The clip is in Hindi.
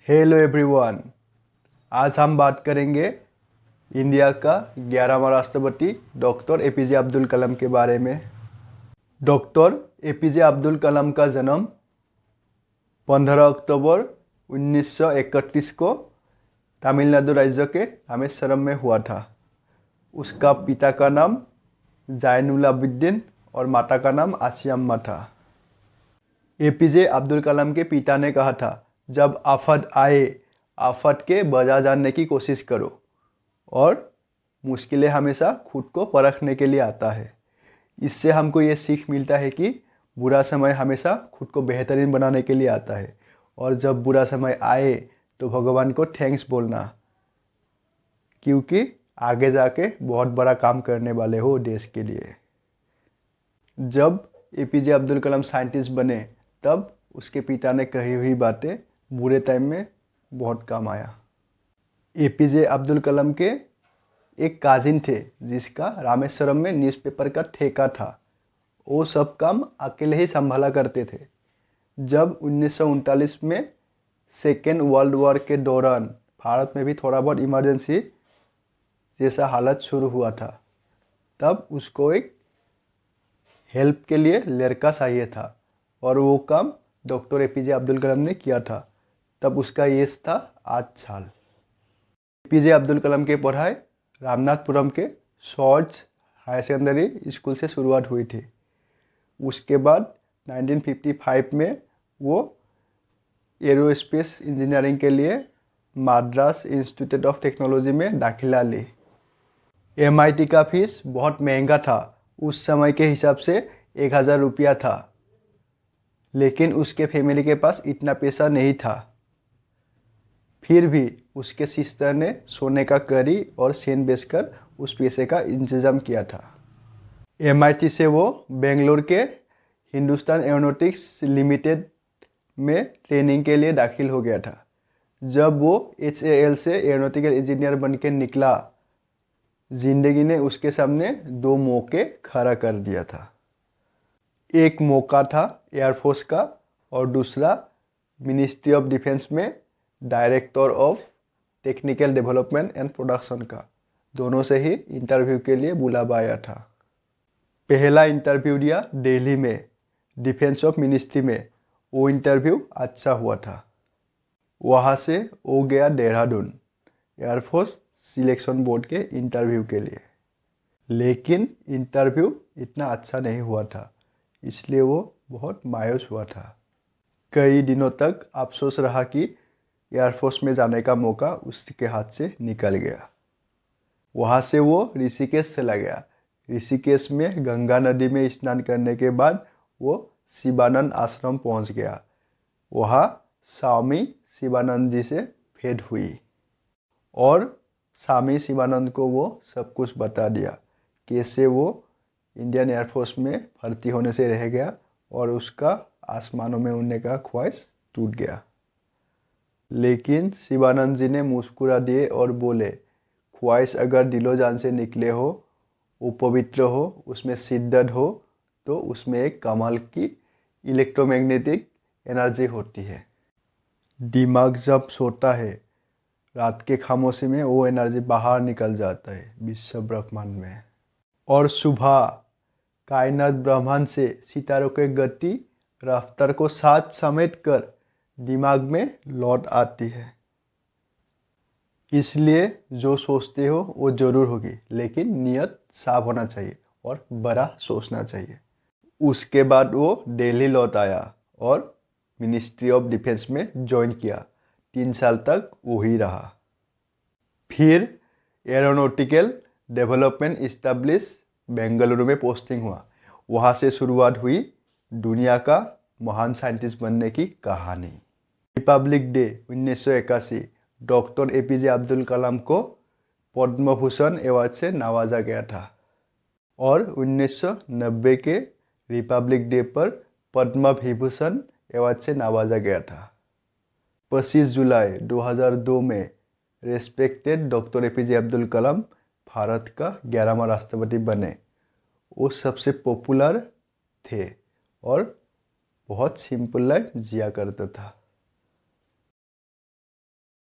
Hello everyone. आज हम बात करेंगे इंडिया का 11वां राष्ट्रपति डॉक्टर एपीजे अब्दुल कलाम के बारे में। डॉक्टर एपीजे अब्दुल कलाम का जन्म 15 अक्टूबर 1931 को तमिलनाडु राज्य के रामेश्वरम में हुआ था। उसका पिता का नाम जैनुल आबिदीन और माता का नाम आसियाम्मा था। एपीजे अब्दुल कलाम के पिता ने कहा था, जब आफत आए आफत के बजा जानने की कोशिश करो और मुश्किलें हमेशा खुद को परखने के लिए आता है। इससे हमको ये सीख मिलता है कि बुरा समय हमेशा खुद को बेहतरीन बनाने के लिए आता है और जब बुरा समय आए तो भगवान को थैंक्स बोलना, क्योंकि आगे जाके बहुत बड़ा काम करने वाले हो देश के लिए। जब एपीजे अब्दुल कलाम साइंटिस्ट बने तब उसके पिता ने कही हुई बातें बुरे टाइम में बहुत काम आया। एपीजे अब्दुल कलाम के एक काजिन थे जिसका रामेश्वरम में न्यूज़पेपर का ठेका था। वो सब काम अकेले ही संभाला करते थे। जब 1939 में सेकेंड वर्ल्ड वॉर के दौरान भारत में भी थोड़ा बहुत इमरजेंसी जैसा हालत शुरू हुआ था, तब उसको एक हेल्प के लिए लड़का चाहिए था और वो काम डॉक्टर एपीजे अब्दुल कलाम ने किया था। तब उसका एज था 8 साल। एपीजे अब्दुल कलाम की पढ़ाई रामनाथपुरम के शॉर्ट्स हायर सेकेंडरी स्कूल से शुरुआत हुई थी। उसके बाद 1955 में वो एरोस्पेस इंजीनियरिंग के लिए मद्रास इंस्टीट्यूट ऑफ टेक्नोलॉजी में दाखिला ली। MIT का फीस बहुत महंगा था, उस समय के हिसाब से 1000 रुपया था, लेकिन उसके फैमिली के पास इतना पैसा नहीं था। फिर भी उसके सिस्टर ने सोने का कड़ी और सेन बेचकर उस पैसे का इंतज़ाम किया था। MIT से वो बेंगलोर के हिंदुस्तान एरोनॉटिक्स लिमिटेड में ट्रेनिंग के लिए दाखिल हो गया था। जब वो HAL से एरोनॉटिकल इंजीनियर बन के निकला, जिंदगी ने उसके सामने 2 मौके खड़ा कर दिया था। एक मौका था एयरफोर्स का और दूसरा मिनिस्ट्री ऑफ डिफेंस में director of technical development and production का। दोनों से ही इंटरव्यू के लिए बुलावा आया था। पहला इंटरव्यू दिया दिल्ली में डिफेंस ऑफ मिनिस्ट्री में। वो इंटरव्यू अच्छा हुआ था। वहाँ से वो गया देहरादून एयरफोर्स सिलेक्शन बोर्ड के इंटरव्यू के लिए, लेकिन इंटरव्यू इतना अच्छा नहीं हुआ था, इसलिए वो बहुत मायूस हुआ था। कई दिनों तक अफसोस रहा कि एयरफोर्स में जाने का मौका उसके हाथ से निकल गया। वहाँ से वो ऋषिकेश चला गया। ऋषिकेश में गंगा नदी में स्नान करने के बाद वो शिवानंद आश्रम पहुँच गया। वहाँ स्वामी शिवानंद जी से भेंट हुई और स्वामी शिवानंद को वो सब कुछ बता दिया, कैसे वो इंडियन एयरफोर्स में भर्ती होने से रह गया और उसका आसमानों में उड़ने का ख्वाहिश टूट गया। लेकिन शिवानंद जी ने मुस्कुरा दिए और बोले, ख्वाहिश अगर दिलो जान से निकले हो, वो पवित्र हो, उसमें शिद्दत हो, तो उसमें एक कमाल की इलेक्ट्रोमैग्नेटिक एनर्जी होती है। दिमाग जब सोता है, रात के खामोशी में वो एनर्जी बाहर निकल जाता है विश्व ब्रह्मांड में, और सुबह कायनात ब्रह्मांड से सितारों के गति रफ्तार को साथ समेट कर दिमाग में लौट आती है। इसलिए जो सोचते हो वो ज़रूर होगी, लेकिन नियत साफ होना चाहिए और बड़ा सोचना चाहिए। उसके बाद वो दिल्ली लौट आया और मिनिस्ट्री ऑफ डिफेंस में ज्वाइन किया। 3 साल तक वही रहा। फिर एरोनॉटिकल डेवलपमेंट इस्टेब्लिश बेंगलुरु में पोस्टिंग हुआ। वहाँ से शुरुआत हुई दुनिया का महान साइंटिस्ट बनने की कहानी। Republic day 1981 doctor APJ Abdul Kalam को पद्म भूषण अवार्ड से नवाजा गया था और 1990 के रिपब्लिक डे पर पद्म विभूषण अवार्ड से नवाजा गया था। 25 जुलाई 2002 में respected doctor APJ Abdul Kalam Bharat का 11वां राष्ट्रपति बने। वो सबसे पॉपुलर थे और बहुत सिंपल लाइफ जिया करता था।